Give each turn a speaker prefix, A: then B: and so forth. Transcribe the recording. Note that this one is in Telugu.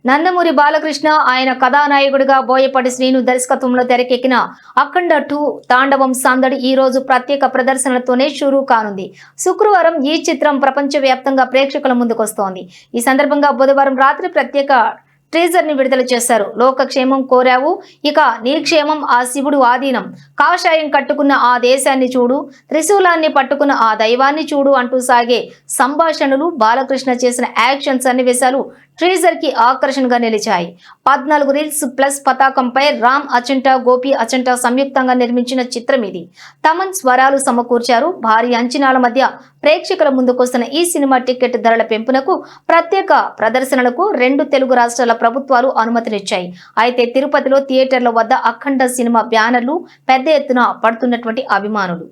A: నందమూరి బాలకృష్ణ ఆయన కథానాయకుడిగా బోయపాటి శ్రీను దర్శకత్వంలో తెరకెక్కిన అఖండ 2 తాండవం సందడి ఈ రోజు ప్రత్యేక ప్రదర్శనలతోనే షురూ కానుంది. శుక్రవారం ఈ చిత్రం ప్రపంచవ్యాప్తంగా ప్రేక్షకుల ముందుకొస్తోంది. ఈ సందర్భంగా బుధవారం రాత్రి ప్రత్యేక టీజర్ ని విడుదల చేశారు. లోకక్షేమం కోరావు, ఇక నీ క్షేమం ఆ శివుడు ఆధీనం, కాషాయం కట్టుకున్న ఆ దేశాన్ని చూడు, త్రిశూలాన్ని పట్టుకున్న ఆ దైవాన్ని చూడు అంటూ సాగే సంభాషణలు, బాలకృష్ణ చేసిన యాక్షన్ సన్నివేశాలు టీజర్ కి ఆకర్షణగా నిలిచాయి. 14 రీల్స్ ప్లస్ పతాకంపై రామ్ అచంటా, గోపి అచంటా సంయుక్తంగా నిర్మించిన చిత్రం ఇది. తమన్ స్వరాలు సమకూర్చారు. భారీ అంచనాల మధ్య ప్రేక్షకుల ముందుకొస్తున్న ఈ సినిమా టికెట్ ధరల పెంపునకు, ప్రత్యేక ప్రదర్శనలకు 2 తెలుగు రాష్ట్రాల ప్రభుత్వాలు అనుమతినిచ్చాయి. అయితే తిరుపతిలో థియేటర్ల వద్ద అఖండ సినిమా బ్యానర్లు పెద్ద ఎత్తున పడుతున్నటువంటి అభిమానులు